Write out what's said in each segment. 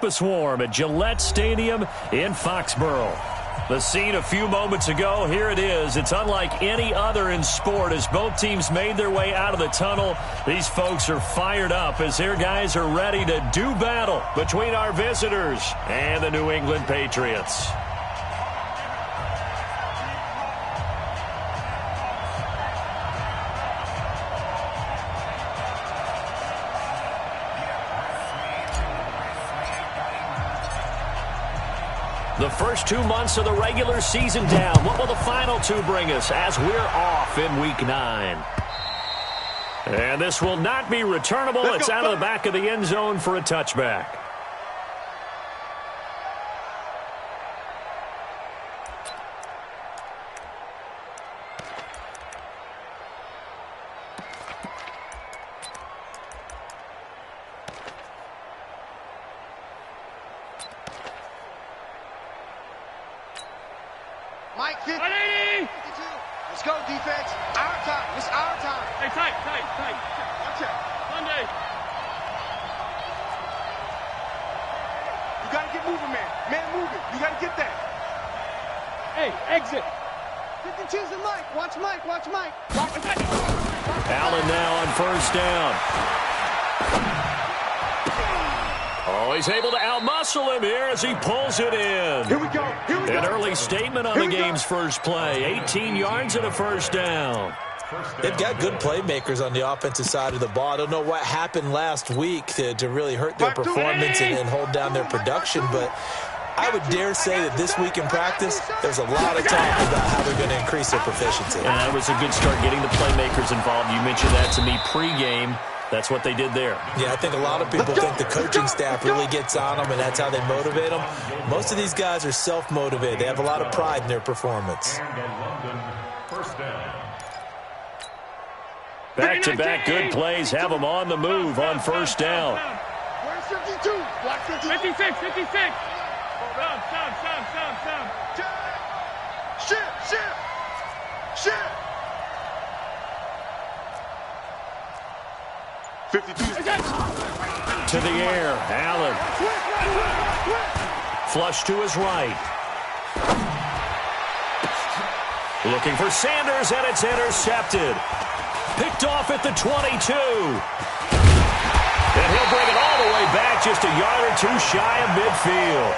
A swarm at Gillette Stadium in Foxborough. The scene a few moments ago, here it is. It's unlike any other in sport as both teams made their way out of the tunnel. These folks are fired up as their guys are ready to do battle between our visitors and the New England Patriots. The first 2 months of the regular season down. What will the final two bring us as we're off in Week 9? And this will not be returnable. It's out of the back of the end zone for a touchback. Mike, 50. 180. 52. Let's go, defense. Our time. It's our time. Hey, tight. Watch out. Monday. You got to get moving, man. Man, moving. You got to get that. Hey, exit. 52's and Mike. Watch Mike. Allen now on first down. Oh, he's able to outmuscle him here as he pulls it in. Here we go. An early statement on the game's first play. 18 yards and a first down. They've got good playmakers on the offensive side of the ball. I don't know what happened last week to really hurt their performance and hold down their production, but I would dare say that this week in practice, there's a lot of talk about how they're going to increase their proficiency. And that was a good start getting the playmakers involved. You mentioned that to me pregame. That's what they did there. Yeah, I think a lot of people think the coaching staff really gets on them, and that's how they motivate them. Most of these guys are self-motivated. They have a lot of pride in their performance. Back-to-back good plays have them on the move on first down. Where's 52? Block 52. 56. Sound. Shit. 52. To the air, Allen. Flush to his right. Looking for Sanders, and it's intercepted. Picked off at the 22. And he'll bring it all the way back just a yard or two shy of midfield.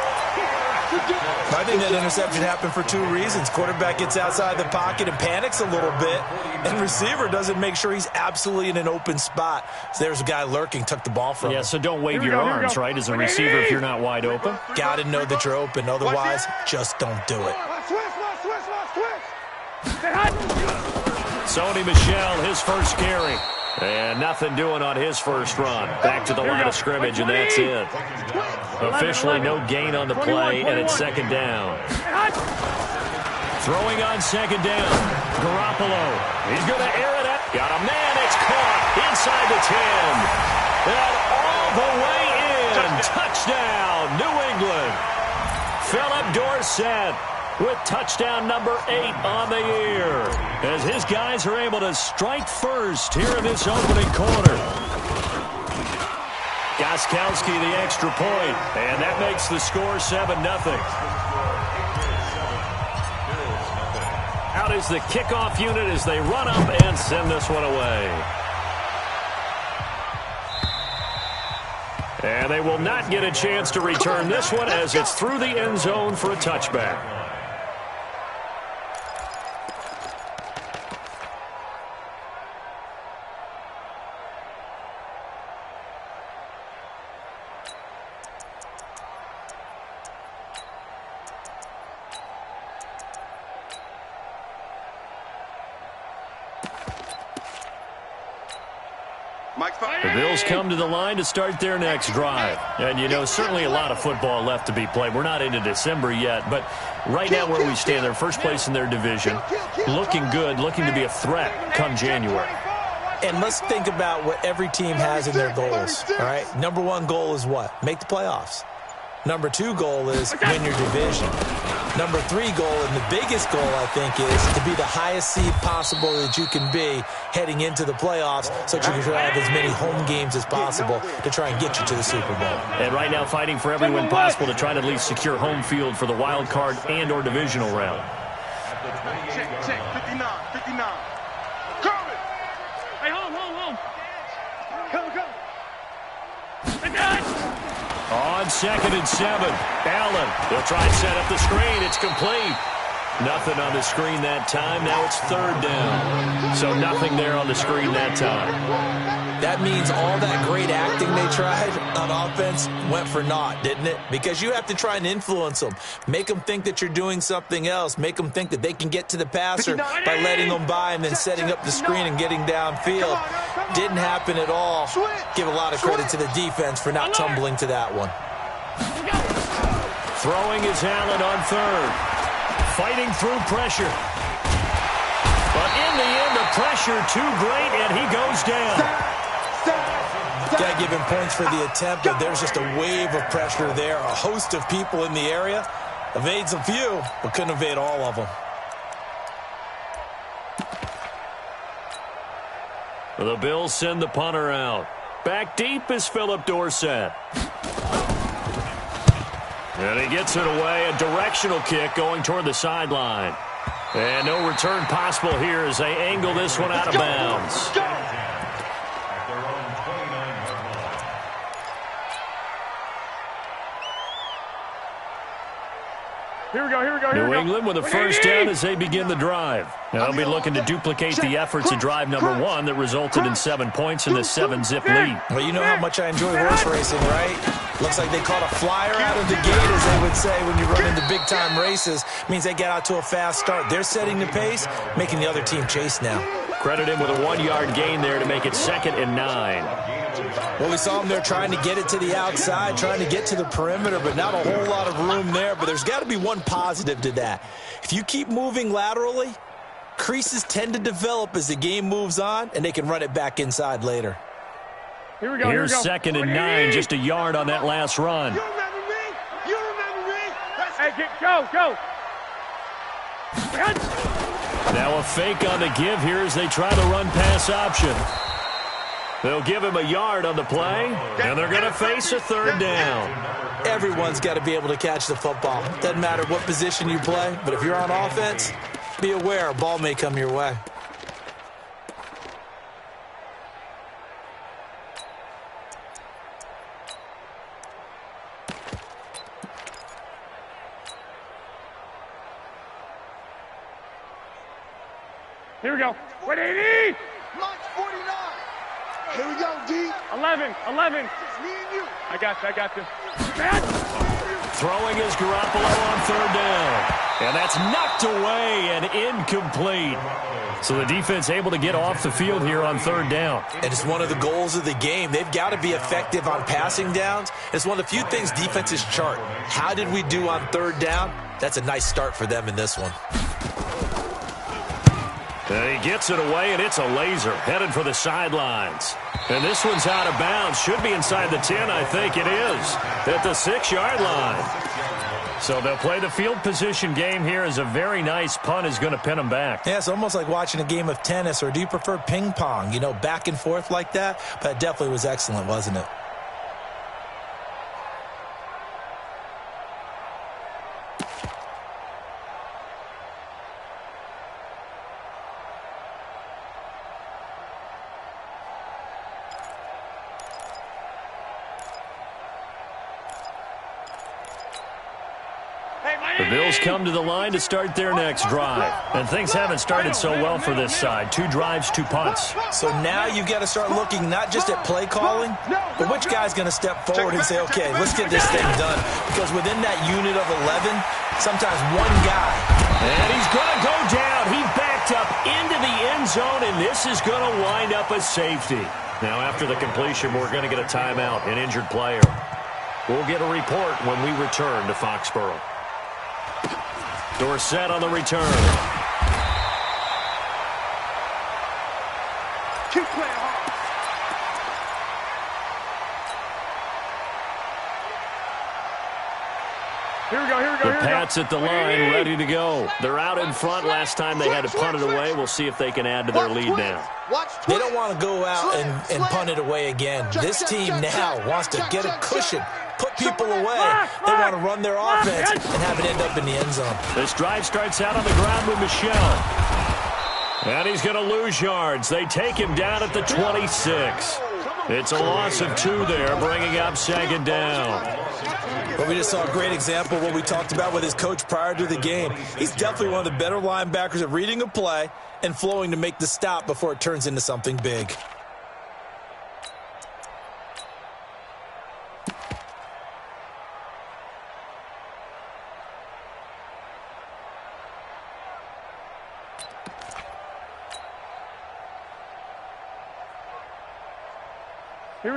I think that interception happened for two reasons. Quarterback gets outside the pocket and panics a little bit, and receiver doesn't make sure he's absolutely in an open spot. So there's a guy lurking, took the ball from him. Yeah, so don't wave your arms, right, as a receiver if you're not wide open. Got to know that you're open. Otherwise, just don't do it. Sony Michel, his first carry. And nothing doing on his first run. Back to the line of scrimmage, and that's it. Officially no gain on the play, and it's second down. Throwing on second down. Garoppolo. He's going to air it out. Got a man. It's caught inside the 10. And all the way in. Touchdown, New England. Philip Dorsett with touchdown number 8 on the year, as his guys are able to strike first here in this opening quarter. Gostkowski the extra point, and that makes the score 7-0. Out is the kickoff unit as they run up and send this one away. And they will not get a chance to return this one as it's through the end zone for a touchback. The Bills come to the line to start their next drive. And, you know, certainly a lot of football left to be played. We're not into December yet, but right now where we stand, they're first place in their division. Looking good, looking to be a threat come January. And let's think about what every team has in their goals, all right? Number one goal is what? Make the playoffs. Number 2 goal is win your division. Number 3 goal, and the biggest goal, I think, is to be the highest seed possible that you can be heading into the playoffs so that you can have as many home games as possible to try and get you to the Super Bowl. And right now fighting for every win possible to try to at least secure home field for the wild card and or divisional round. Check, 59. Coming. Hey, home. Come. On 2nd and 7, Allen. They'll try and set up the screen. It's complete. Nothing on the screen that time. Now it's 3rd down. So nothing there on the screen that time. That means all that great acting they tried on offense went for naught, didn't it? Because you have to try and influence them. Make them think that you're doing something else. Make them think that they can get to the passer by letting them by and then setting up the screen and getting downfield. Didn't happen at all. Give a lot of credit to the defense for not tumbling to that one. Throwing is Allen on 3rd. Fighting through pressure. But in the end, the pressure too great, and he goes down. Got to give him points for the attempt, but there's just a wave of pressure there. A host of people in the area. Evades a few, but couldn't evade all of them. The Bills send the punter out. Back deep is Philip Dorsett. And he gets it away. A directional kick going toward the sideline. And no return possible here as they angle this one out of bounds. Here we go. New England with a first down as they begin the drive. Now they'll be looking to duplicate the efforts of drive number 1 that resulted in 7 points in the 7-zip lead. Well, you know how much I enjoy horse racing, right? Looks like they caught a flyer out of the gate, as they would say when you run into big-time races. Means they get out to a fast start. They're setting the pace, making the other team chase now. Credit him with a 1-yard gain there to make it 2nd and 9. Well, we saw them there trying to get it to the outside, trying to get to the perimeter, but not a whole lot of room there. But there's got to be one positive to that. If you keep moving laterally, creases tend to develop as the game moves on, and they can run it back inside later. Here we go. Here's 2nd and 9, just a yard on that last run. You remember me? Hey, go. Now a fake on the give here as they try the run-pass option. They'll give him a yard on the play, and they're going to face a 3rd down. Everyone's got to be able to catch the football. Doesn't matter what position you play, but if you're on offense, be aware a ball may come your way. Here we go. 180. Launch 49. Here we go, D. 11. Me and you. I got you. Throwing is Garoppolo on 3rd down. And that's knocked away and incomplete. So the defense able to get off the field here on 3rd down. And it's one of the goals of the game. They've got to be effective on passing downs. It's one of the few things defenses chart. How did we do on 3rd down? That's a nice start for them in this one. And he gets it away, and it's a laser headed for the sidelines. And this one's out of bounds. Should be inside the 10, I think it is, at the 6-yard line. So they'll play the field position game here as a very nice punt is going to pin them back. Yeah, it's almost like watching a game of tennis, or do you prefer ping pong? You know, back and forth like that? But it definitely was excellent, wasn't it? The Bills come to the line to start their next drive. And things haven't started so well for this side. 2 drives, 2 punts. So now you've got to start looking not just at play calling, but which guy's going to step forward and say, okay, let's get this thing done. Because within that unit of 11, sometimes one guy. And he's going to go down. He backed up into the end zone, and this is going to wind up a safety. Now, after the completion, we're going to get a timeout, an injured player. We'll get a report when we return to Foxborough. Dorsett on the return. Keep playing hard. Here we go, here we go, The here we go. Pats at the line, ready to go. They're out in front. Last time they had to punt it away. We'll see if they can add to their lead now. They don't want to go out and punt it away again. This team now wants to get a cushion, put people away. They want to run their offense and have it end up in the end zone. This drive starts out on the ground with Michel. And he's going to lose yards. They take him down at the 26. It's a loss of 2 there, bringing up second down. But we just saw a great example of what we talked about with his coach prior to the game. He's definitely one of the better linebackers at reading a play and flowing to make the stop before it turns into something big.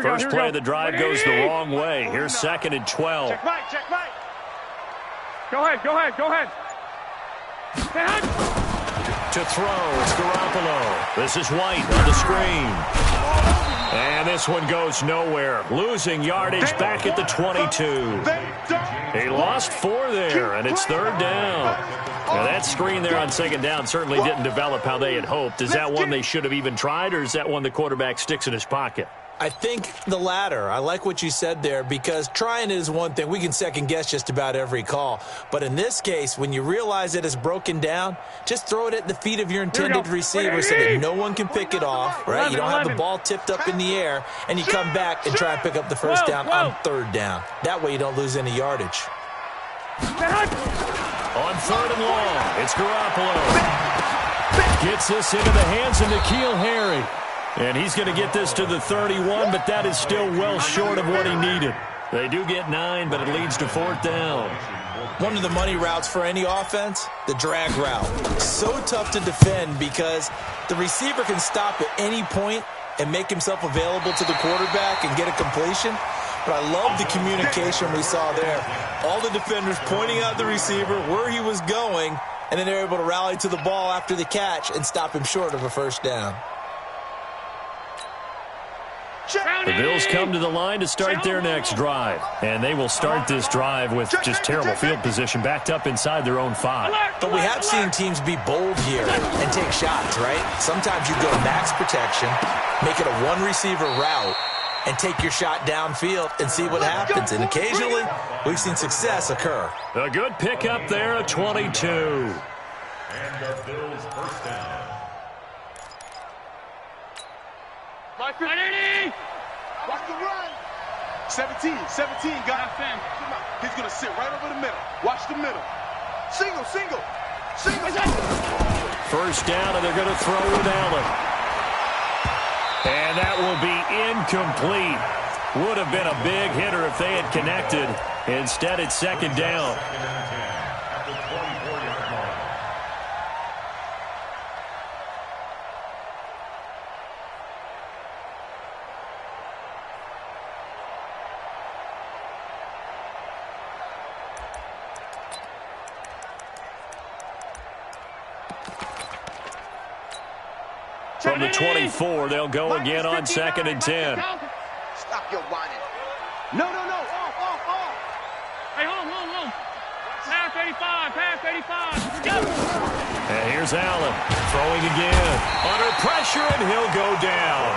First play of the drive goes the wrong way. Here's 2nd and 12. Check right, check right. Go ahead, go ahead, go ahead. To throw, it's Garoppolo. This is White on the screen. And this one goes nowhere. Losing yardage back at the 22. He lost 4 there, and it's 3rd down. Now, that screen there on 2nd down certainly didn't develop how they had hoped. Is that one they should have even tried, or is that one the quarterback sticks in his pocket? I think the latter. I like what you said there, because trying it is one thing. We can second guess just about every call. But in this case, when you realize that it's broken down, just throw it at the feet of your intended receiver so that no one can pick it off, right? You don't have the ball tipped up in the air, and you come back and try and pick up the first down on 3rd down. That way you don't lose any yardage. On 3rd and long, it's Garoppolo. Gets this into the hands of N'Keal Harry. And he's going to get this to the 31, but that is still well short of what he needed. They do get 9, but it leads to 4th down. One of the money routes for any offense, the drag route. So tough to defend because the receiver can stop at any point and make himself available to the quarterback and get a completion. But I love the communication we saw there. All the defenders pointing out the receiver, where he was going, and then they're able to rally to the ball after the catch and stop him short of a first down. The Bills come to the line to start their next drive. And they will start this drive with just terrible field position, backed up inside their own 5. But we have seen teams be bold here and take shots, right? Sometimes you go max protection, make it a one-receiver route, and take your shot downfield and see what happens. And occasionally, we've seen success occur. A good pickup there at 22. And the Bills first down. Watch the run. 17, got him. He's going to sit right over the middle. Watch the middle. Single. First down, and they're going to throw with Allen. And that will be incomplete. Would have been a big hitter if they had connected. Instead, it's 2nd down. At the 24-yard line. From the 24, they'll go again on 2nd and 10. Stop your whining. No. Off. Hey, hold on. Pass 85. Go. And here's Allen throwing again. Under pressure, and he'll go down.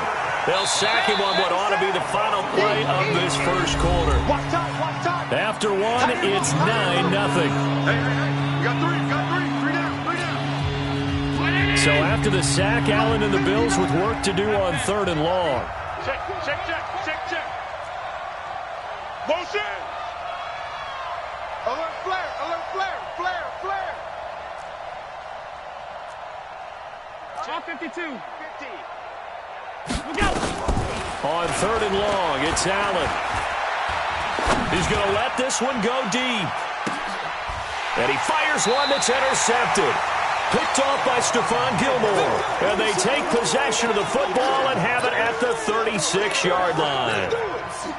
They'll sack him on what ought to be the final play of this first quarter. Watch time. After one, it's 9-0. Hey. You got 3 down. So after the sack, Allen and the Bills with work to do on 3rd and long. Check. Motion. Alert flare. All 52. 50. Look out. On 3rd and long, it's Allen. He's going to let this one go deep. And he fires one that's intercepted. Picked off by Stephon Gilmore. And they take possession of the football and have it at the 36-yard line.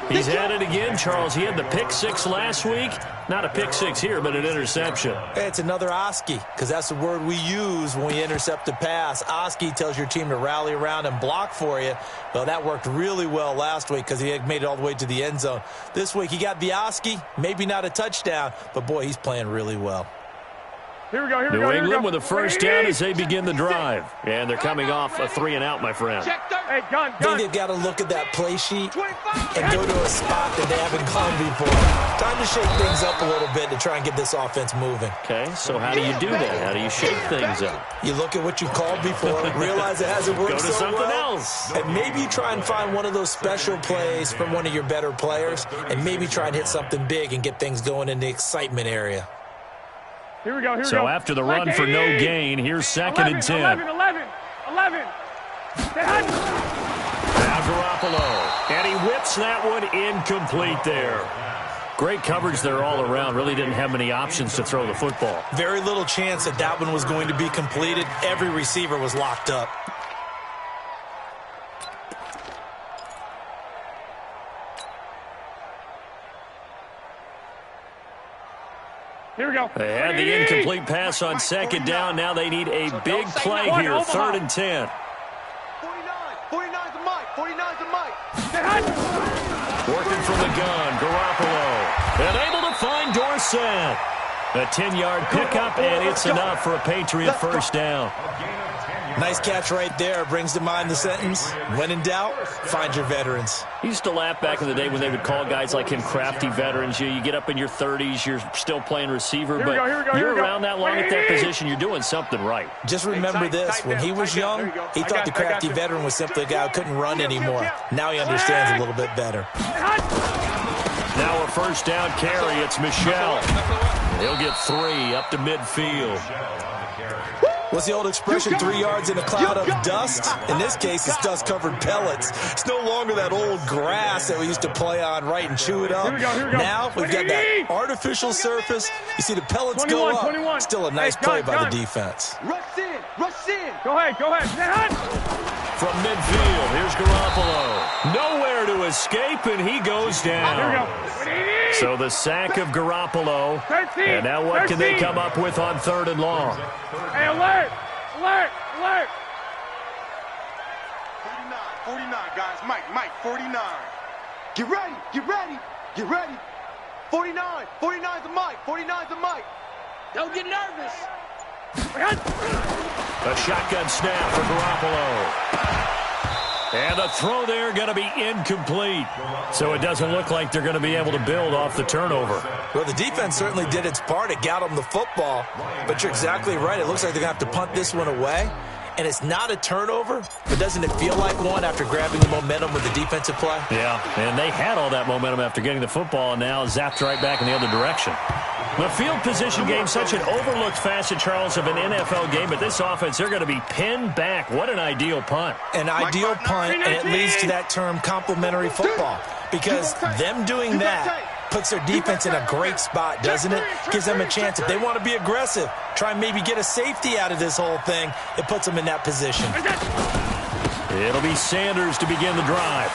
He's at it again, Charles. He had the pick six last week. Not a pick six here, but an interception. It's another Oski, because that's the word we use when we intercept a pass. Oski tells your team to rally around and block for you. Well, that worked really well last week because he had made it all the way to the end zone. This week he got the Oski, maybe not a touchdown, but boy, he's playing really well. Here we go, New England with a first down as they begin the drive. And they're coming off a 3-and-out, my friend. Hey, gun. I think they've got to look at that play sheet and go to a spot that they haven't gone before. Time to shake things up a little bit to try and get this offense moving. Okay, so how do you do that? How do you shake things up? You look at what you called before, realize it hasn't worked Go to so something well, else. and maybe you try and find one of those special plays from one of your better players, and maybe try and hit something big and get things going in the excitement area. Here we go, So after the run for no gain, here's 2nd and 10. 11. Now Garoppolo, and he whips that one incomplete there. Great coverage there all around. Really didn't have many options to throw the football. Very little chance that that one was going to be completed. Every receiver was locked up. Here we go. They had the incomplete pass on 2nd down. Now they need a big play here. 3rd and 10. 49's a Mike. 49's a Mike. Working from the gun, Garoppolo. And able to find Dorsett. A 10-yard pickup, and it's enough for a Patriot first down. Nice catch right there. Brings to mind the sentence, when in doubt, find your veterans. He used to laugh back in the day when they would call guys like him crafty veterans. You get up in your 30s, you're still playing receiver, but you're around that long at that position, you're doing something right. Just remember this. When he was young, he thought the crafty veteran was simply a guy who couldn't run anymore. Now he understands a little bit better. Now a first down carry. It's Michel. He'll get 3 up to midfield. What's the old expression, 3 yards in a cloud of dust? In this case, it's dust-covered pellets. It's no longer that old grass that we used to play on, right, and chew it up. Now we've got that artificial surface. You see the pellets go up. Still a nice play by the defense. Rush in. Rush in. Go ahead. From midfield, here's Garoppolo. Nowhere to escape, and he goes down. Here we go. So the sack of Garoppolo. And now what can they come up with on 3rd and long? Hey, alert. 49, guys. Mike, 49. Get ready. 49's a Mike. Don't get nervous. A shotgun snap for Garoppolo. And a throw there going to be incomplete. So it doesn't look like they're going to be able to build off the turnover. Well, the defense certainly did its part. It got them the football. But you're exactly right. It looks like they're going to have to punt this one away. And it's not a turnover, but doesn't it feel like one after grabbing the momentum with the defensive play? Yeah, and they had all that momentum after getting the football and now zapped right back in the other direction. The field position game, such an overlooked facet, Charles, of an NFL game, but this offense, they're going to be pinned back. What an ideal punt. An ideal punt, and it leads to that term complementary football, because them doing that puts their defense in a great spot, doesn't it? Gives them a chance. If they want to be aggressive, try and maybe get a safety out of this whole thing, it puts them in that position. It'll be Sanders to begin the drive.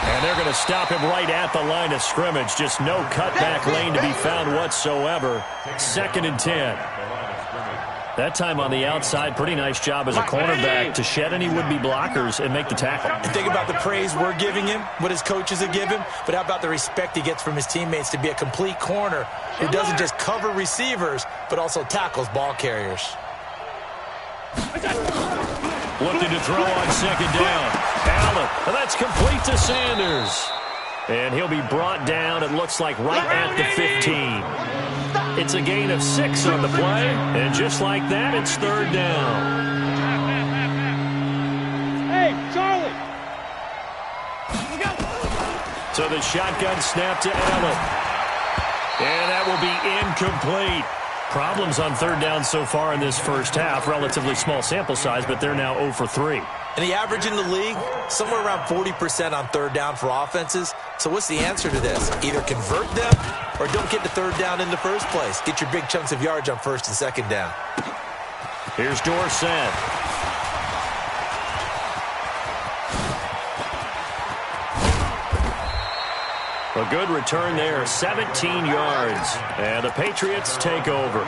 And they're going to stop him right at the line of scrimmage. Just no cutback lane to be found whatsoever. 2nd and 10. That time on the outside, pretty nice job as a cornerback to shed any would-be blockers and make the tackle. Think about the praise we're giving him, what his coaches have given him, but how about the respect he gets from his teammates to be a complete corner who doesn't just cover receivers, but also tackles ball carriers. Looking to throw on 2nd down. Allen, and that's complete to Sanders. And he'll be brought down, it looks like, right at the 15. It's a gain of 6 on the play, and just like that, it's 3rd down. Hey, Charlie. So the shotgun snap to Allen. And that will be incomplete. Problems on 3rd down so far in this first half. Relatively small sample size, but they're now 0 for 3. And the average in the league, somewhere around 40% on 3rd down for offenses. So what's the answer to this? Either convert them or don't get to 3rd down in the first place. Get your big chunks of yards on 1st and 2nd down. Here's Dorsett. A good return there, 17 yards. And the Patriots take over.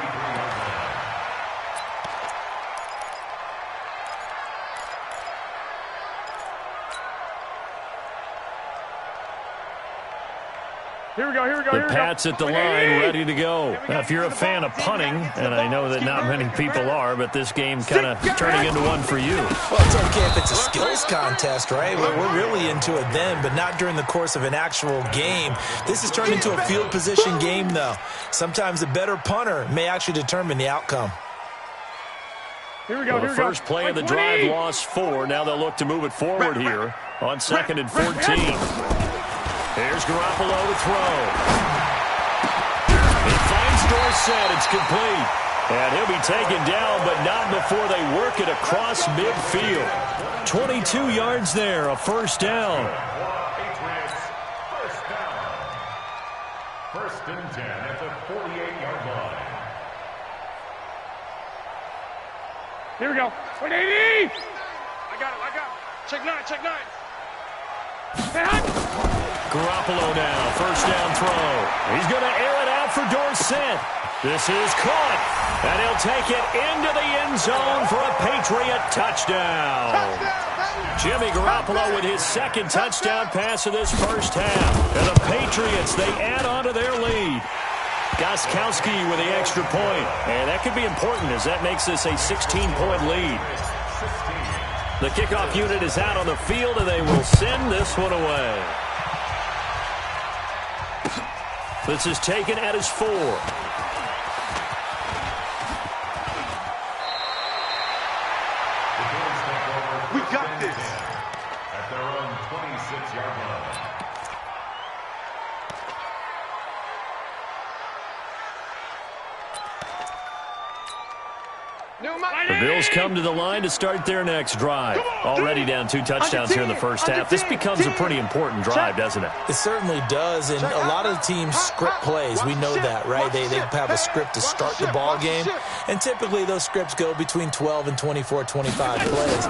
Here we go, here we go, The Pats at the line, ready to go. Now, if you're a fan of punting, and I know that not many people are, but this game kind of turning into one for you. Well, it's okay if it's a skills contest, right? We're really into it then, but not during the course of an actual game. This has turned into a field position game, though. Sometimes a better punter may actually determine the outcome. Here we go, Well, here the we go. first play of the drive lost 4. Now they'll look to move it forward here on 2nd and 14. Here's Garoppolo to throw. He finds Dorsett. It's complete. And he'll be taken down, but not before they work it across midfield. 22 yards there, a first down. Patriots, first down. 1st and 10 at the 48-yard line. Here we go. 180! I got it. Check 9, check 9. Hey, hot. Garoppolo now, first down throw. He's going to air it out for Dorsett. This is caught, and he'll take it into the end zone for a Patriot touchdown. Jimmy Garoppolo with his 2nd touchdown pass of this first half. And the Patriots, they add on to their lead. Gostkowski with the extra point. And that could be important as that makes this a 16-point lead. The kickoff unit is out on the field, and they will send this one away. This is taken at his 4. We got this. At their own 26-yard line. The Bills come to the line to start their next drive. Already down 2 touchdowns here in the first half. This becomes a pretty important drive, doesn't it? It certainly does, and a lot of the teams script plays. We know that, right? They have a script to start the ball game, and typically those scripts go between 12 and 24, 25 plays.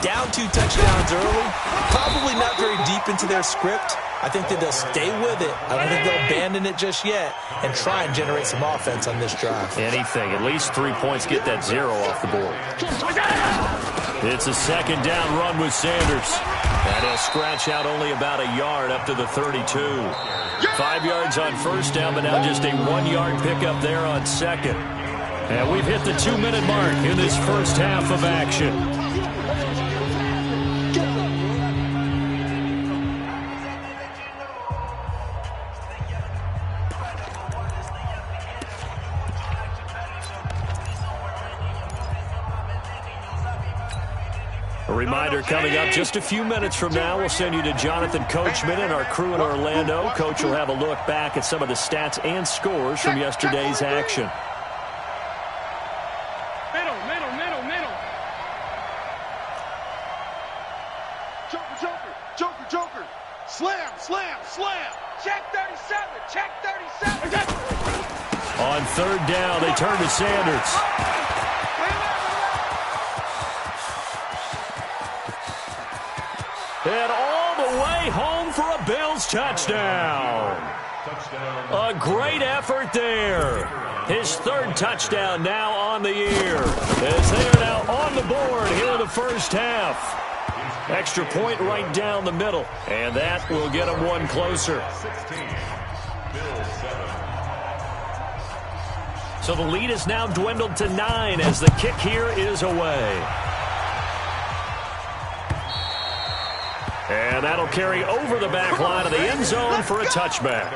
Down 2 touchdowns early, probably not very deep into their script. I think that they'll stay with it. I don't think they'll abandon it just yet and try and generate some offense on this drive. Anything. At least 3 points, get that 0 off the board. It's a 2nd down run with Sanders. And he'll scratch out only about a yard up to the 32. 5 yards on first down, but now just a 1-yard pickup there on 2nd. And we've hit the 2-minute mark in this first half of action. A reminder coming up just a few minutes from now. We'll send you to Jonathan Coachman and our crew in Orlando. Coach will have a look back at some of the stats and scores from yesterday's action. Middle. Joker. Slam. Check 37. On 3rd down, they turn to Sanders. And all the way home for a Bills touchdown. A great effort there. His 3rd touchdown now on the year, as they are now on the board here in the first half. Extra point right down the middle, and that will get them one closer. 16. Bills 7. So the lead is now dwindled to 9 as the kick here is away. And that'll carry over the back line of the end zone for a touchback.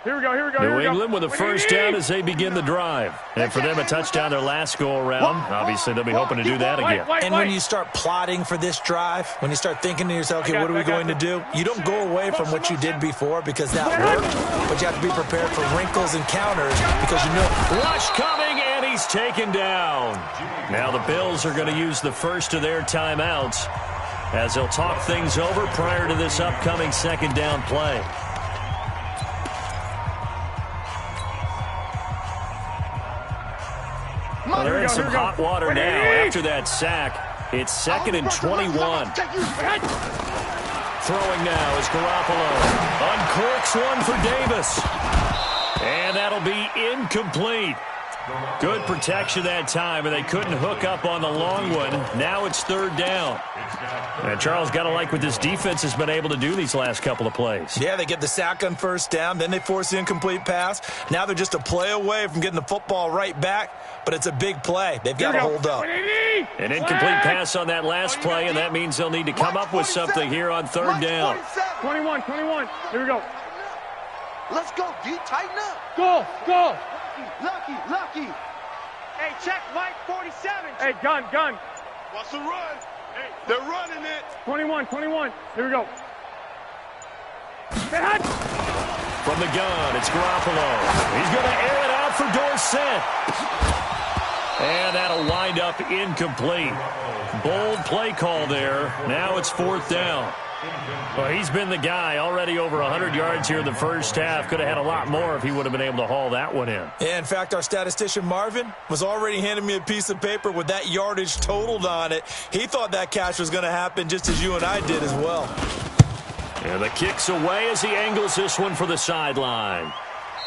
Here we go. New England with a first down as they begin the drive. And for them, a touchdown their last go-around. Obviously, they'll be hoping to do that again. And when you start plotting for this drive, when you start thinking to yourself, okay, what are we going to do? You don't go away from what you did before because that worked, but you have to be prepared for wrinkles and counters because you know. Rush coming, and he's taken down. Now the Bills are going to use the first of their timeouts. as they'll talk things over prior to this upcoming second down play. Well, they're in some hot water now after that sack. It's 2nd and 21. Throwing now is Garoppolo. Uncorks one for Davis. And that'll be incomplete. Good protection that time, and they couldn't hook up on the long one. Now it's 3rd down. And Charles, got to like what this defense has been able to do these last couple of plays. Yeah, they get the sack on 1st down, then they force the incomplete pass. Now they're just a play away from getting the football right back, but it's a big play. They've got to hold up. An incomplete pass on that last play, and that means they'll need to come up with something here on 3rd down. 21. Here we go. Let's go, D. Tighten up. Go. Lucky. Hey, check Mike 47. Hey, gun. Watch the run. Hey, they're running it. 21. Here we go. From the gun, it's Garoppolo. He's going to air it out for Dorsett. And that'll wind up incomplete. Bold play call there. Now it's 4th down. Well, he's been the guy, already over 100 yards here in the first half. Could have had a lot more if he would have been able to haul that one in. Yeah, in fact, our statistician Marvin was already handing me a piece of paper with that yardage totaled on it. He thought that catch was going to happen just as you and I did as well. And the kick's away as he angles this one for the sideline.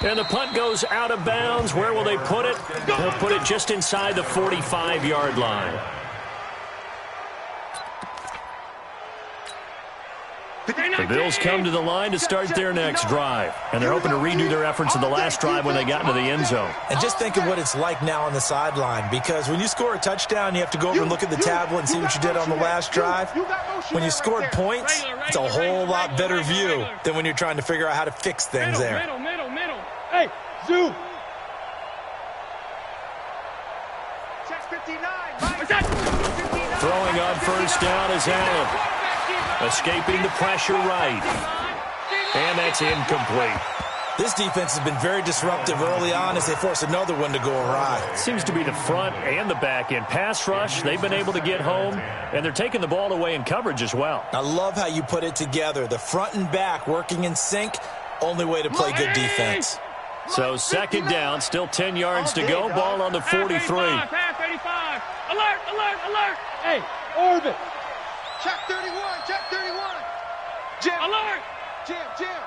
And the punt goes out of bounds. Where will they put it? They'll put it just inside the 45-yard line. The Bills come to the line to start their next drive. And they're hoping to redo their efforts in the last drive when they got into the end zone. And just think of what it's like now on the sideline, because when you score a touchdown, you have to go over and look at the tablet and see what you did on the last drive. When you scored points, it's a whole lot better view than when you're trying to figure out how to fix things there. Middle. Hey, zoom. Check 59. Throwing on 1st down is Allen. Escaping the pressure right. And that's incomplete. This defense has been very disruptive early on as they force another one to go awry. Seems to be the front and the back end. Pass rush, they've been able to get home, and they're taking the ball away in coverage as well. I love how you put it together. The front and back working in sync, only way to play good defense. So 2nd down, still 10 yards to go. Ball on the 43. Pass 85. Alert. Hey, orbit. Check 31. Jam. Alert. Jam.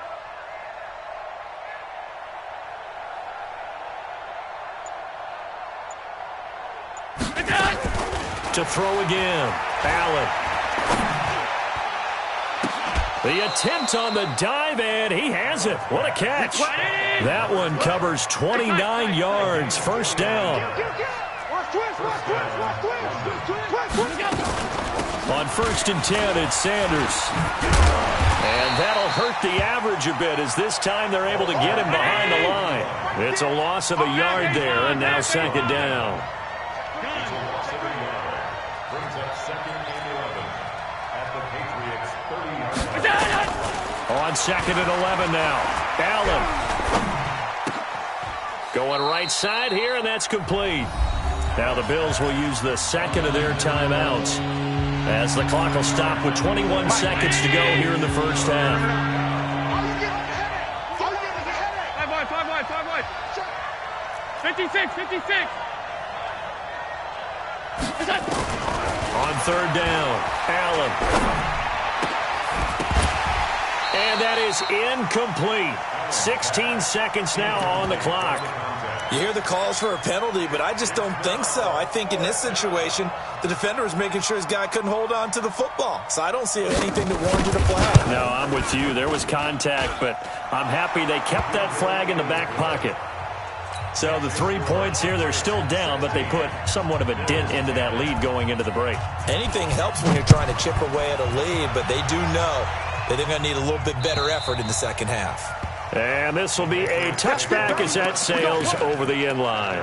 To throw again. Allen. The attempt on the dive, and he has it. What a catch. That one covers 29 yards. 1st down. On 1st and 10, it's Sanders. And that'll hurt the average a bit as this time they're able to get him behind the line. It's a loss of a yard there, and now 2nd down. Brings up 2nd and 11 at the Patriots 30-yard line. On 2nd and 11 now. Allen. Going right side here, and that's complete. Now the Bills will use the 2nd of their timeouts as the clock will stop with 21 seconds to go here in the first half. 5 wide. 56. On 3rd down, Allen. And that is incomplete. 16 seconds now on the clock. You hear the calls for a penalty, but I just don't think so. I think in this situation, the defender was making sure his guy couldn't hold on to the football. So I don't see anything that warranted a flag. No, I'm with you. There was contact, but I'm happy they kept that flag in the back pocket. So the 3 points here, they're still down, but they put somewhat of a dent into that lead going into the break. Anything helps when you're trying to chip away at a lead, but they do know that they're going to need a little bit better effort in the second half. And this will be a touchback as that sails over the end line.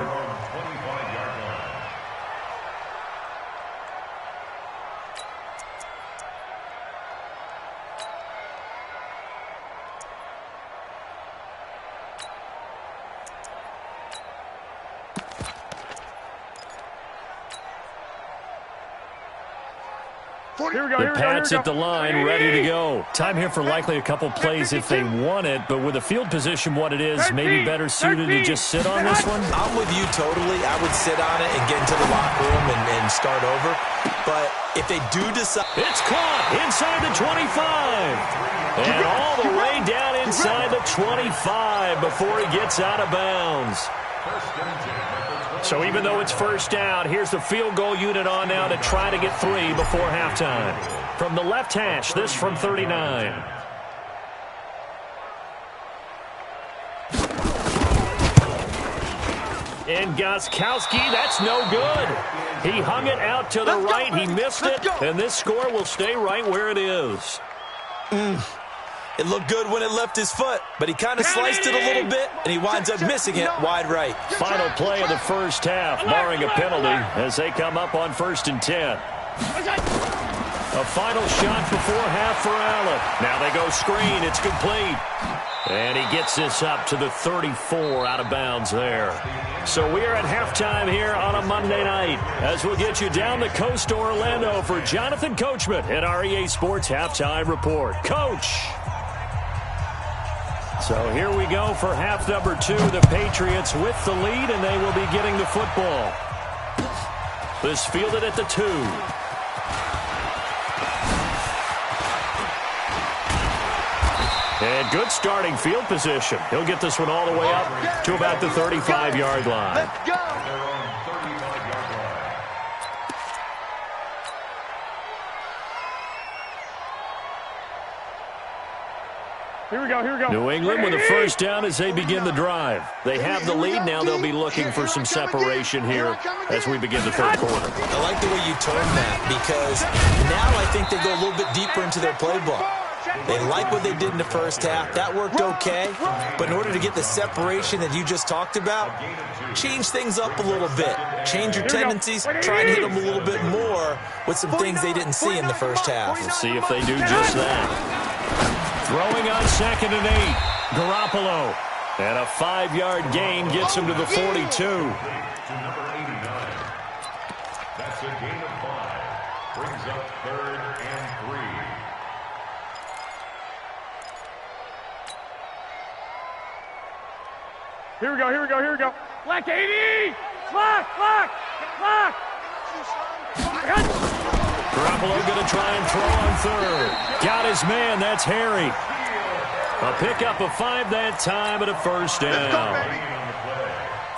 The Pats at the line, ready to go. Time here for likely a couple plays if they want it, but with the field position what it is, maybe better suited to just sit on this one? I'm with you totally. I would sit on it and get into the locker room and start over. But if they do decide... It's caught inside the 25. And all the way down inside the 25 before he gets out of bounds. So even though it's first down, here's the field goal unit on now to try to get 3 before halftime. From the left hash, this from 39. And Gostkowski, that's no good. He hung it out to the right. He missed it, and this score will stay right where it is. It looked good when it left his foot, but he kind of sliced it a little bit, and he winds up missing it wide right. Final play of the first half, barring a penalty, as they come up on 1st and 10. A final shot before half for Allen. Now they go screen. It's complete. And he gets this up to the 34 out of bounds there. So we are at halftime here on a Monday night as we'll get you down the coast to Orlando for Jonathan Coachman at our EA Sports Halftime Report. Coach! So here we go for half number 2. The Patriots with the lead, and they will be getting the football. This fielded at the 2. And good starting field position. He'll get this one all the way up to about the 35-yard line. Let's go. Here we go, here we go. New England with a first down as they begin the drive. They have the lead now. They'll be looking for some separation here as we begin the third quarter. I like the way you turned that because now I think they go a little bit deeper into their playbook. They like what they did in the first half. That worked okay. But in order to get the separation that you just talked about, change things up a little bit. Change your tendencies. Try and hit them a little bit more with some things they didn't see in the first half. We'll see if they do just that. Throwing on 2nd and 8. Garoppolo. And a 5-yard gain gets him to the 42. That's a gain of 5. Brings up 3rd and 3. Here we go, here we go, here we go. Black 80! Black! Garoppolo going to try and throw on 3rd. Got his man. That's Harry. A pickup of 5 that time and a first down.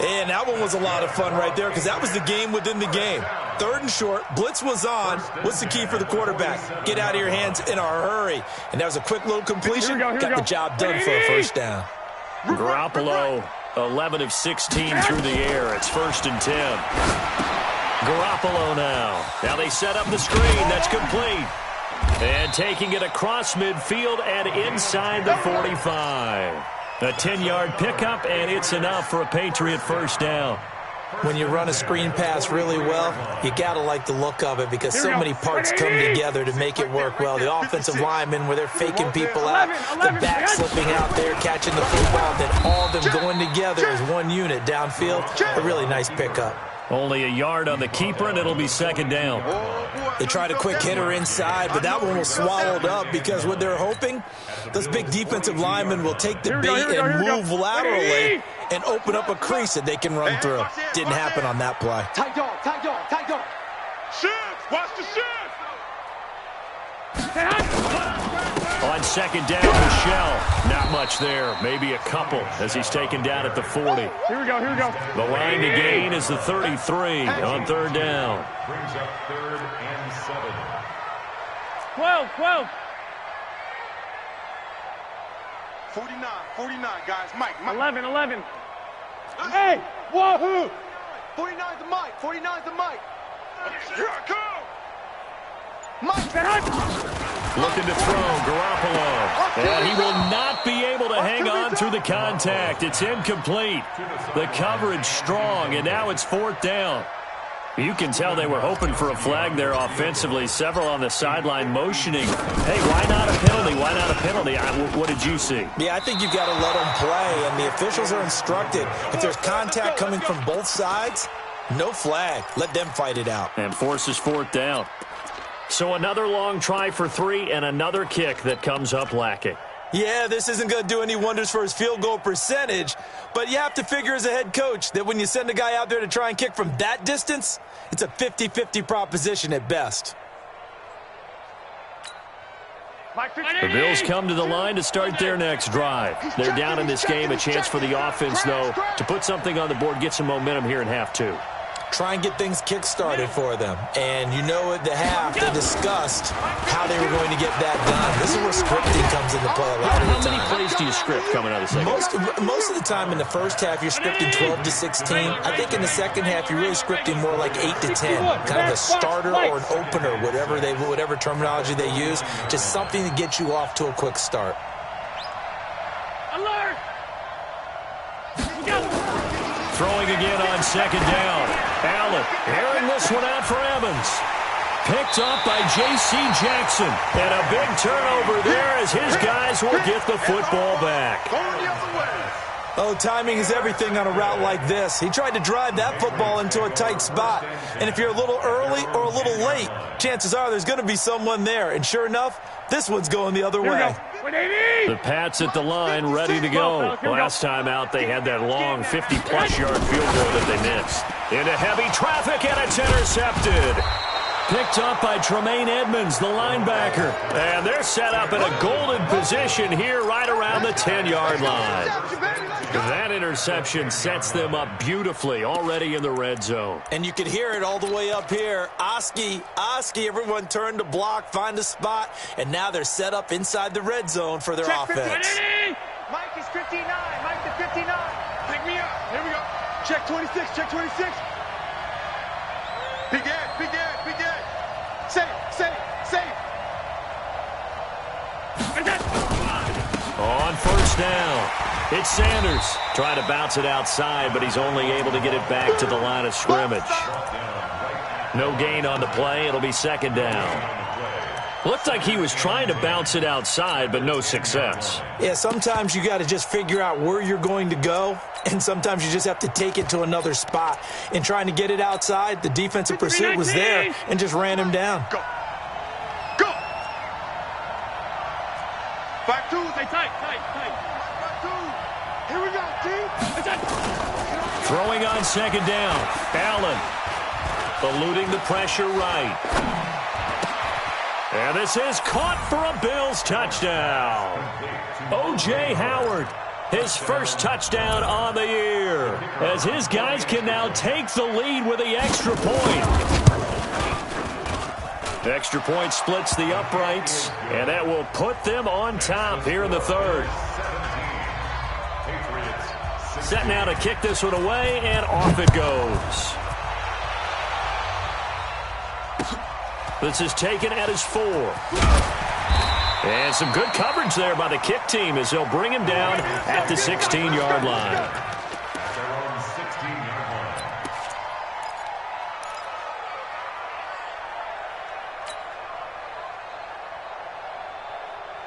And that one was a lot of fun right there because that was the game within the game. 3rd and short. Blitz was on. What's the key for the quarterback? Get out of your hands in a hurry. And that was a quick little completion. Got the job done for a first down. Garoppolo, 11 of 16 through the air. It's 1st and 10. Garoppolo now. Now they set up the screen. That's complete. And taking it across midfield and inside the 45. A 10-yard pickup, and it's enough for a Patriot first down. When you run a screen pass really well, you got to like the look of it because so many parts come together to make it work well. The offensive linemen where they're faking people out, the back slipping out there, catching the football, then all of them going together as one unit downfield. A really nice pickup. Only a yard on the keeper, and it'll be 2nd down. They tried a quick hitter inside, but that one was swallowed up because what they're hoping, those big defensive linemen will take the bait and move laterally and open up a crease that they can run through. Didn't happen on that play. Tight dog, tight dog, tight dog. Shift! Watch the shift! On 2nd down, Michelle. Not much there. Maybe a couple as he's taken down at the 40. Here we go, here we go. The line to gain is the 33 on 3rd down. Brings up 3rd and 7. 12. 49, guys. Mike. 11. Hey, wahoo! 49's the Mike. 49's the Mike. Here I come. Looking to throw, Garoppolo. And he will not be able to hang on through the contact. It's incomplete. The coverage strong, and now it's 4th down. You can tell they were hoping for a flag there offensively. Several on the sideline motioning. Hey, why not a penalty? Why not a penalty? What did you see? Yeah, I think you've got to let them play, and the officials are instructed. If there's contact coming from both sides, no flag. Let them fight it out. And forces 4th down. So another long try for 3 and another kick that comes up lacking. Yeah, this isn't going to do any wonders for his field goal percentage, but you have to figure as a head coach that when you send a guy out there to try and kick from that distance, it's a 50-50 proposition at best. The Bills come to the line to start their next drive. They're down in this game. A chance for the offense, though, to put something on the board, get some momentum here in half 2. Try and get things kick-started for them. And you know at the half, they discussed how they were going to get that done. This is where scripting comes into play a lot of the time. How many plays do you script coming out of the second? Most of the time in the first half, you're scripting 12 to 16. I think in the second half, you're really scripting more like 8 to 10. Kind of a starter or an opener, whatever terminology they use. Just something to get you off to a quick start. Alert! Throwing again on second down. Allen airing this one out for Evans. Picked up by J.C. Jackson. And a big turnover there as his guys will get the football back. Oh, timing is everything on a route like this. He tried to drive that football into a tight spot. And if you're a little early or a little late, chances are there's going to be someone there. And sure enough, this one's going the other way. The Pats at the line ready to go. Last time out, they had that long 50-plus yard field goal that they missed. Into heavy traffic, and it's intercepted. Picked up by Tremaine Edmonds, the linebacker. And they're set up in a golden position here right around the 10-yard line. That interception sets them up beautifully already in the red zone. And you can hear it all the way up here. Oski, everyone turned to block, find a spot, and now they're set up inside the red zone for their offense. Mike is 59. Mike to 59. Pick me up. Here we go. Check 26. Check 26. Big Ed. Big Ed. Big Ed. Safe. On first down, it's Sanders. Trying to bounce it outside, but he's only able to get it back to the line of scrimmage. No gain on the play. It'll be second down. Looked like he was trying to bounce it outside, but no success. Yeah, sometimes you got to just figure out where you're going to go, and sometimes you just have to take it to another spot. In trying to get it outside, the defensive pursuit was there and just ran him down. Go. 5-2. Stay tight. 5-2. Here we go, team. Throwing on second down. Allen eluding the pressure right. And this is caught for a Bills touchdown. O.J. Howard, his first touchdown on the year, as his guys can now take the lead with the extra point. The extra point splits the uprights, and that will put them on top here in the third. Set now to kick this one away, and off it goes. This is taken at his 4. And some good coverage there by the kick team as they'll bring him down at the 16-yard line.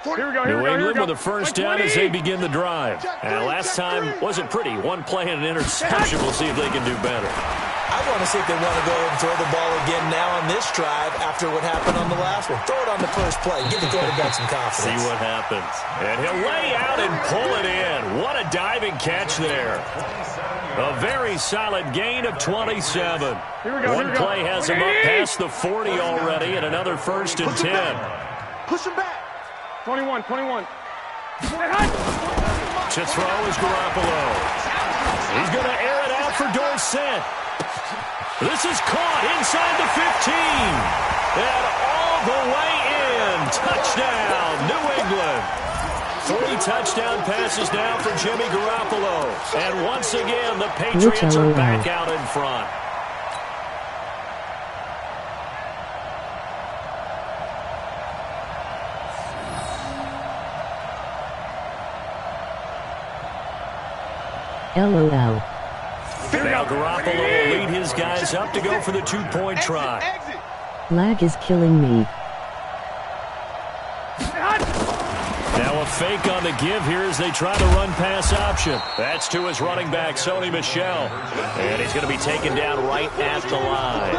New England with a first down as they begin the drive. And last time wasn't pretty. One play and an interception. We'll see if they can do better. I want to see if they want to go and throw the ball again now on this drive after what happened on the last one. Throw it on the first play. Give the quarterback some confidence. See what happens. And he'll lay out and pull it in. What a diving catch there. A very solid gain of 27. One play has him up past the 40 already, and another first and 10. Push him back. 21. To throw is Garoppolo. He's going to air it out for Dorsett. This is caught inside the 15. And all the way in. Touchdown, New England. 3 touchdown passes now for Jimmy Garoppolo. And once again, the Patriots are back out in front. LOL. Now Garoppolo will lead his guys up to go for the 2-point try. Lag is killing me. Now a fake on the give here as they try to run pass option. That's to his running back, Sony Michel. And he's going to be taken down right at the line.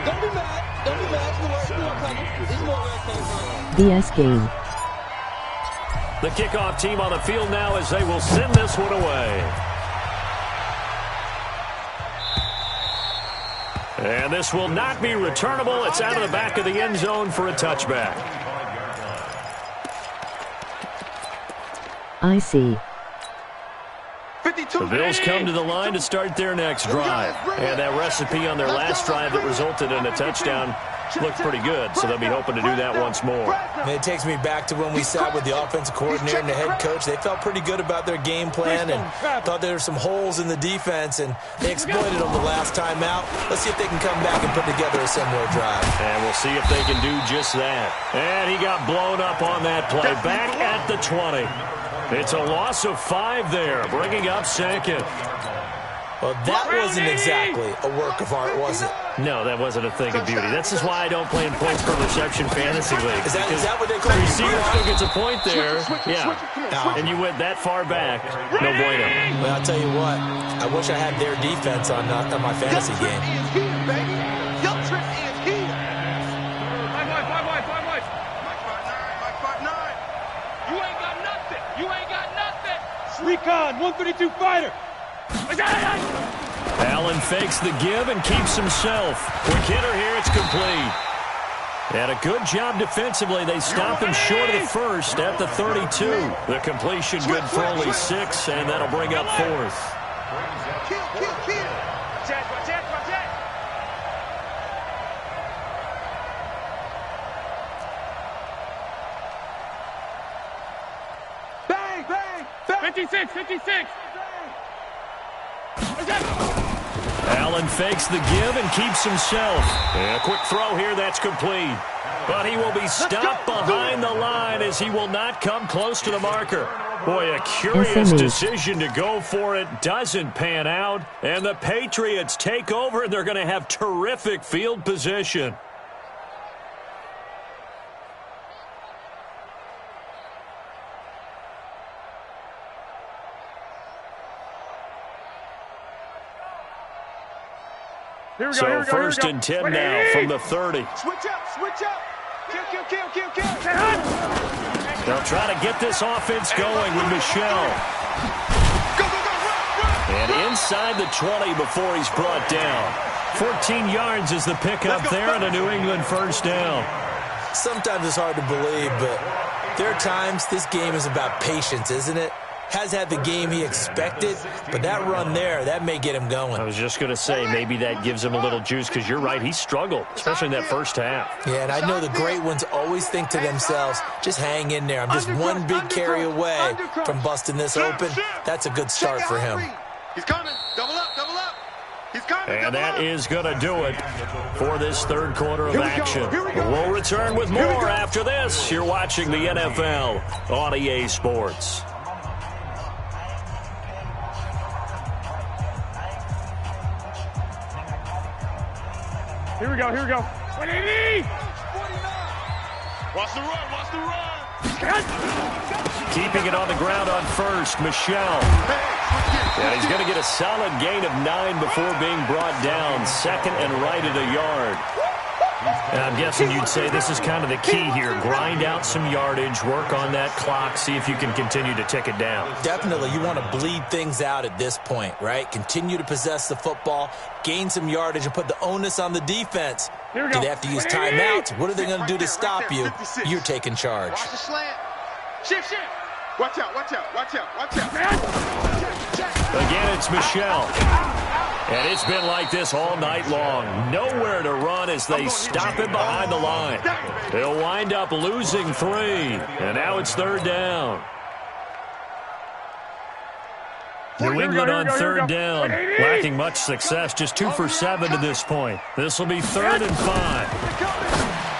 Don't be mad. BS game. The kickoff team on the field now as they will send this one away. And this will not be returnable. It's out of the back of the end zone for a touchback. I see. The Bills come to the line to start their next drive. And that recipe on their last drive that resulted in a touchdown looked pretty good, so they'll be hoping to do that once more. And it takes me back to when we sat with the offensive coordinator and the head coach. They felt pretty good about their game plan and thought there were some holes in the defense, and they exploited them the last time out. Let's see if they can come back and put together a similar drive. And we'll see if they can do just that. And he got blown up on that play. Back at the 20. It's a loss of 5 there, bringing up second. Well, that wasn't exactly a work of art, was it? No, that wasn't a thing of beauty. That's just why I don't play in points per reception fantasy league. Is that what they call it? Receiver still gets a point there. Yeah. And you went that far back. No bueno. Well, I'll tell you what. I wish I had their defense on my fantasy game. Young Trip is here. 5-5. Mike 5'9". You ain't got nothing. You ain't got nothing. Recon, 132 fighter. Allen fakes the give and keeps himself. Quick hitter here, it's complete. And a good job defensively. They stop him short of the first at the 32. The completion good for only 6, and that'll bring up 4th. Kill. Watch it. Bang. 56. Allen fakes the give and keeps himself. And a quick throw here, that's complete. But he will be stopped behind the line as he will not come close to the marker. Boy, a curious decision to go for it. Doesn't pan out. And the Patriots take over, and they're going to have terrific field position. Here we go. So first and 10 now from the 30. Switch up. Kill. They'll try to get this offense going with Michelle. Go, run. And inside the 20 before he's brought down. 14 yards is the pickup there and a New England first down. Sometimes it's hard to believe, but there are times this game is about patience, isn't it? Has had the game he expected, but that run there, that may get him going. I was just going to say, maybe that gives him a little juice, because you're right, he struggled, especially in that first half. Yeah, and I know the great ones always think to themselves, just hang in there. I'm just one big carry away from busting this open. That's a good start for him. He's coming. Double up. He's coming. And that is going to do it for this third quarter of action. We'll return with more after this. You're watching the NFL on EA Sports. Here we go. 180. Watch the run. Keeping it on the ground on first, Michelle. And he's going to get a solid gain of 9 before being brought down. Second and right at a yard. And I'm guessing you'd say this is kind of the key here. Grind out some yardage, work on that clock, see if you can continue to tick it down. Definitely. You want to bleed things out at this point, right? Continue to possess the football, gain some yardage, and put the onus on the defense. Do they have to use timeouts? What are they going to do to stop you? You're taking charge. Watch the slant. Shift. Watch out. Again, it's Michelle. And it's been like this all night long. Nowhere to run as they stop him behind the line. They'll wind up losing 3. And now it's third down. New England on third down. Lacking much success. Just 2 for 7 to this point. This will be 3rd and 5.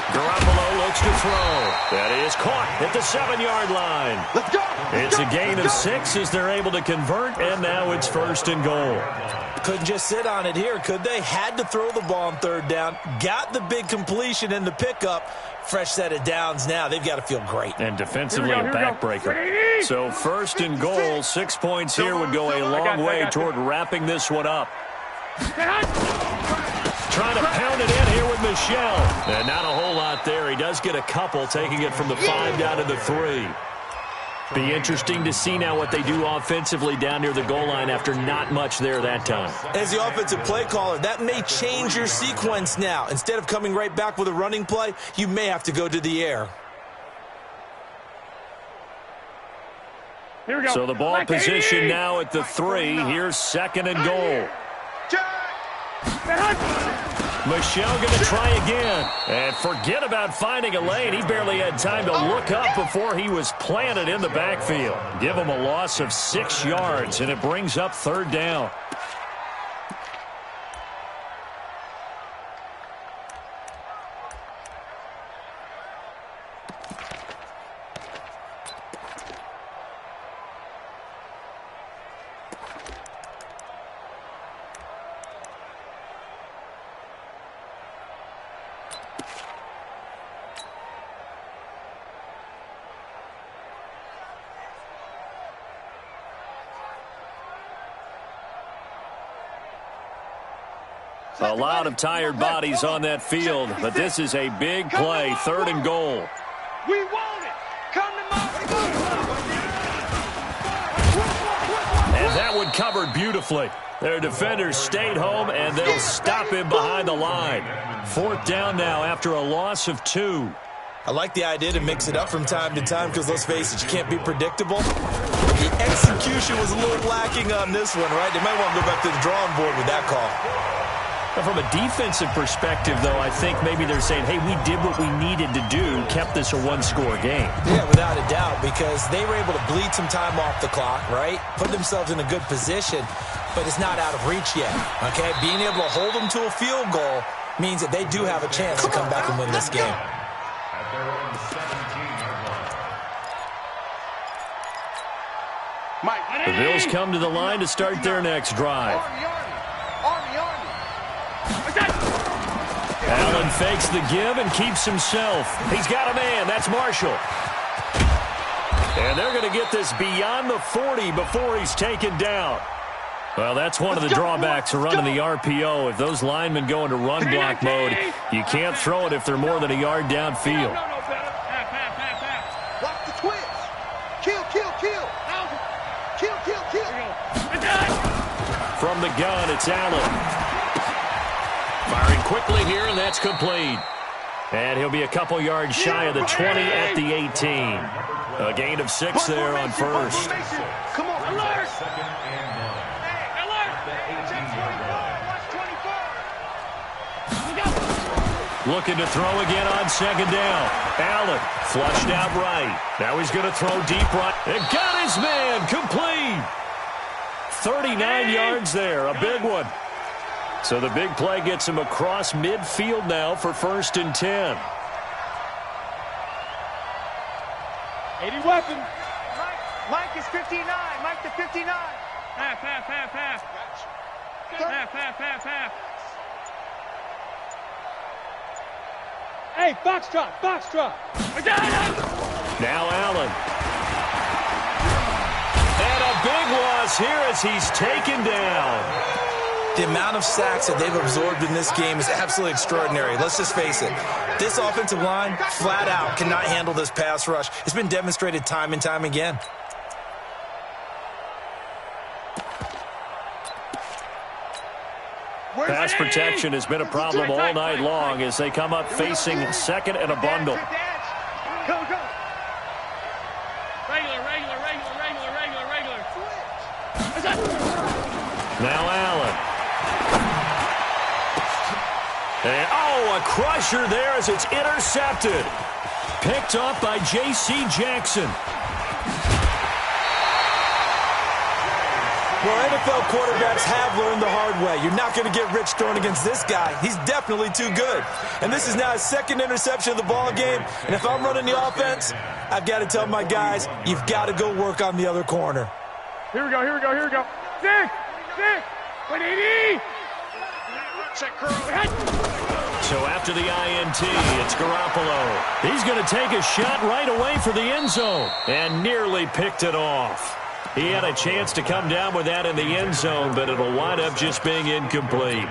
Garoppolo looks to throw. That is caught at the 7-yard line. Let's go. It's a gain of 6 as they're able to convert, and now it's 1st and goal. Couldn't just sit on it here, could they? Had to throw the ball on third down. Got the big completion in the pickup. Fresh set of downs now. They've got to feel great. And defensively a backbreaker. So 1st and goal, 6 points here would go a long way toward wrapping this one up. trying to pound it in here with Michel. And not a whole lot there. He does get a couple, taking it from the 5 down to the 3. Be interesting to see now what they do offensively down near the goal line after not much there that time. As the offensive play caller, that may change your sequence now. Instead of coming right back with a running play, you may have to go to the air. Here we go. So the ball position now at the 3. Here's 2nd and goal. Michel going to try again. And forget about finding a lane. He barely had time to look up before he was planted in the backfield. Give him a loss of 6 yards, and it brings up 3rd down. A lot of tired bodies on that field, but this is a big play, 3rd and goal. We want it. Come to my. And that one covered beautifully. Their defenders stayed home, and they'll stop him behind the line. 4th down now after a loss of 2. I like the idea to mix it up from time to time because, let's face it, you can't be predictable. The execution was a little lacking on this one, right? They might want to go back to the drawing board with that call. From a defensive perspective, though, I think maybe they're saying, hey, we did what we needed to do, kept this a 1-score game. Yeah, without a doubt, because they were able to bleed some time off the clock, right? Put themselves in a good position, but it's not out of reach yet, okay? Being able to hold them to a field goal means that they do have a chance to come back and win this game. At their own 17-yard line. The Bills come to the line to start their next drive. Allen fakes the give and keeps himself. He's got a man. That's Marshall. And they're going to get this beyond the 40 before he's taken down. Well, that's one of the drawbacks of running the RPO. If those linemen go into run block mode, you can't throw it if they're more than a yard downfield. Watch the twitch. Kill. From the gun, it's Allen. Firing quickly here, and that's complete. And he'll be a couple yards shy of the 20 at the 18. A gain of 6 there on 1st. Come on, alert. 2nd and 9. Alert. The 18-yard line. Looking to throw again on 2nd down. Allen flushed out right. Now he's going to throw deep right. And got his man complete. 39 yards there, a big one. So the big play gets him across midfield now for 1st and 10. 80 weapon. Mike is 59. Mike to 59. Half. Hey, box drop. Now Allen. And a big loss here as he's taken down. The amount of sacks that they've absorbed in this game is absolutely extraordinary. Let's just face it. This offensive line, flat out, cannot handle this pass rush. It's been demonstrated time and time again. Pass protection has been a problem all night long as they come up facing 2nd and a bundle. Go. Regular. Now Allen. And, a crusher there as it's intercepted. Picked off by J.C. Jackson. Well, NFL quarterbacks have learned the hard way. You're not going to get rich throwing against this guy. He's definitely too good. And this is now his 2nd interception of the ball game. And if I'm running the offense, I've got to tell my guys, you've got to go work on the other corner. Here we go. Dick. 180. Check curl. So after the INT, it's Garoppolo. He's going to take a shot right away for the end zone and nearly picked it off. He had a chance to come down with that in the end zone, but it'll wind up just being incomplete.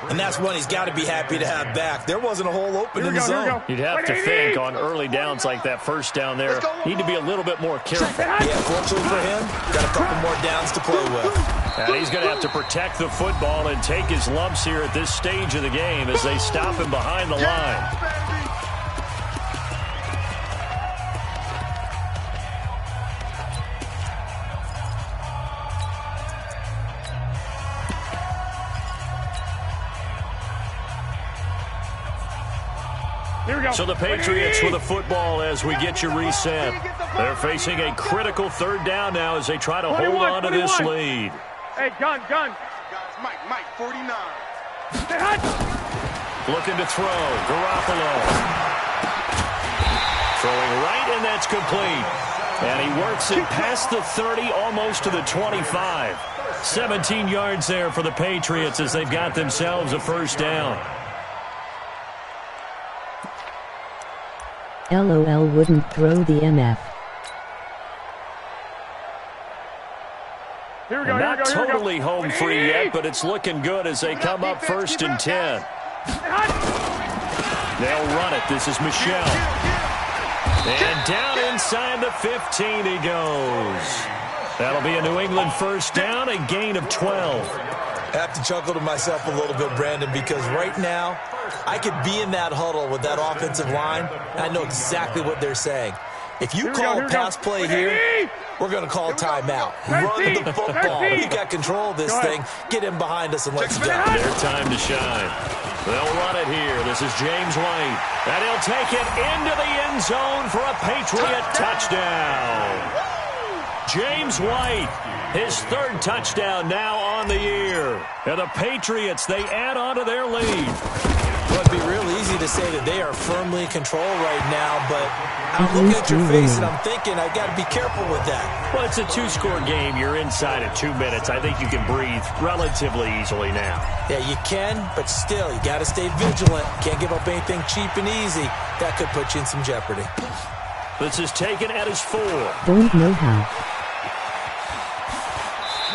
And that's one he's got to be happy to have back. There wasn't a hole open in the zone. You'd have to think on early downs like that first down there, need to be a little bit more careful. Yeah, fortunately for him, got a couple more downs to play with. And he's going to have to protect the football and take his lumps here at this stage of the game as they stop him behind the line. So the Patriots with the football as we get you reset. They're facing a critical third down now as they try to hold on to this lead. Hey, gun. Guys, Mike, 49. Looking to throw. Garoppolo. Throwing right, and that's complete. And he works it past the 30, almost to the 25. 17 yards there for the Patriots as they've got themselves a first down. LOL wouldn't throw the MF. Not totally home free yet, but it's looking good as they come up 1st and 10. They'll run it. This is Michel. And down inside the 15 he goes. That'll be a New England first down, a gain of 12. I have to chuckle to myself a little bit, Brandon, because right now I could be in that huddle with that offensive line, and I know exactly what they're saying. If you call a pass play here, we're going to call timeout. Run the football. You got control of this thing. Get in behind us and let's go. Their time to shine. They'll run it here. This is James White. And he'll take it into the end zone for a Patriot touchdown. James White, his 3rd touchdown now on the year. And the Patriots, they add on to their lead. Well, it'd be real easy to say that they are firmly in control right now, but I'm looking at your face and I'm thinking I've got to be careful with that. Well, it's a 2-score game. You're inside at 2 minutes. I think you can breathe relatively easily now. Yeah, you can, but still, you got to stay vigilant. Can't give up anything cheap and easy. That could put you in some jeopardy. This is taken at his 4. Don't know how.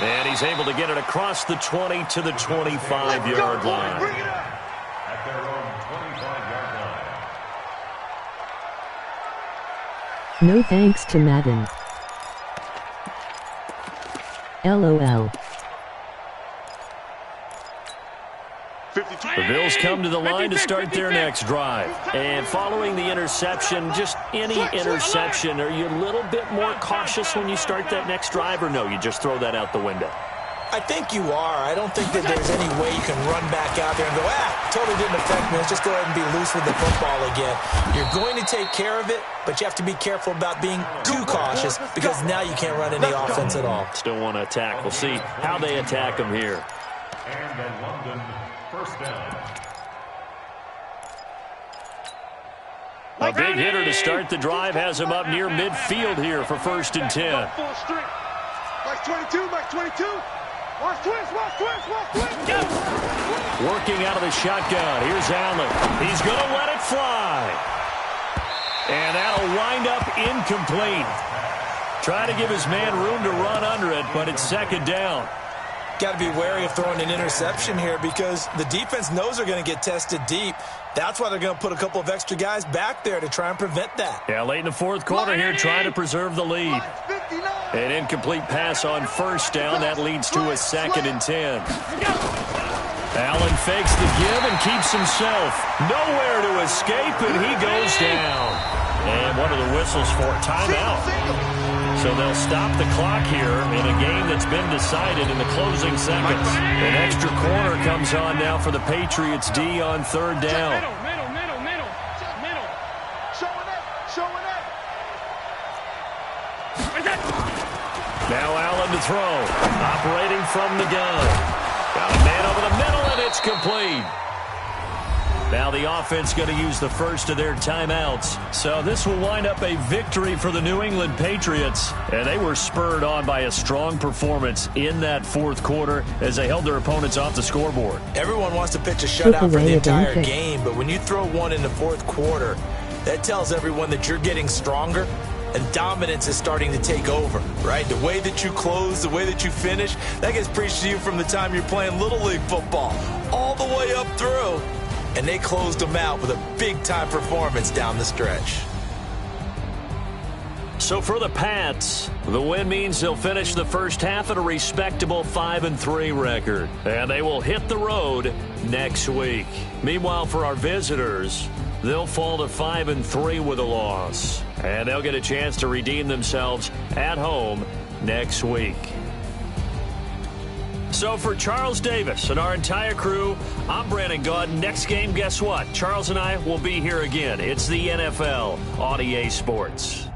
And he's able to get it across the 20 to the 25-yard line. At their own 25-yard line. No thanks to Madden. LOL. The Bills come to the line to start their next drive. And following the interception, just any interception, are you a little bit more cautious when you start that next drive, or no, you just throw that out the window? I think you are. I don't think that there's any way you can run back out there and go, totally didn't affect me. Let's just go ahead and be loose with the football again. You're going to take care of it, but you have to be careful about being too cautious because now you can't run any offense at all. Still want to attack. We'll see how they attack them here. And the London first down. A big hitter to start the drive has him up near midfield here for 1st and 10. Mike 22, Mike 22. Watch twist. Working out of the shotgun. Here's Allen. He's going to let it fly. And that'll wind up incomplete. Try to give his man room to run under it, but it's 2nd down. Got to be wary of throwing an interception here because the defense knows they're going to get tested deep. That's why they're going to put a couple of extra guys back there to try and prevent that. Yeah, late in the 4th quarter here, trying to preserve the lead. An incomplete pass on 1st down. That leads to a 2nd and 10. Allen fakes the give and keeps himself nowhere to escape, and he goes down. And what are the whistles for? Timeout. So they'll stop the clock here in a game that's been decided in the closing seconds. An extra corner comes on now for the Patriots D on 3rd down. Middle. Showing it. Now Allen to throw. Operating from the gun. Got a man over the middle, and it's complete. Now the offense going to use the first of their timeouts. So this will wind up a victory for the New England Patriots. And they were spurred on by a strong performance in that 4th quarter as they held their opponents off the scoreboard. Everyone wants to pitch a shutout for the entire game, but when you throw one in the 4th quarter, that tells everyone that you're getting stronger and dominance is starting to take over, right? The way that you close, the way that you finish, that gets preached to you from the time you're playing Little League football all the way up through. And they closed them out with a big-time performance down the stretch. So for the Pats, the win means they'll finish the first half at a respectable 5-3 record. And they will hit the road next week. Meanwhile, for our visitors, they'll fall to 5-3 with a loss. And they'll get a chance to redeem themselves at home next week. So for Charles Davis and our entire crew, I'm Brandon Gaudin. Next game, guess what? Charles and I will be here again. It's the NFL on EA Sports.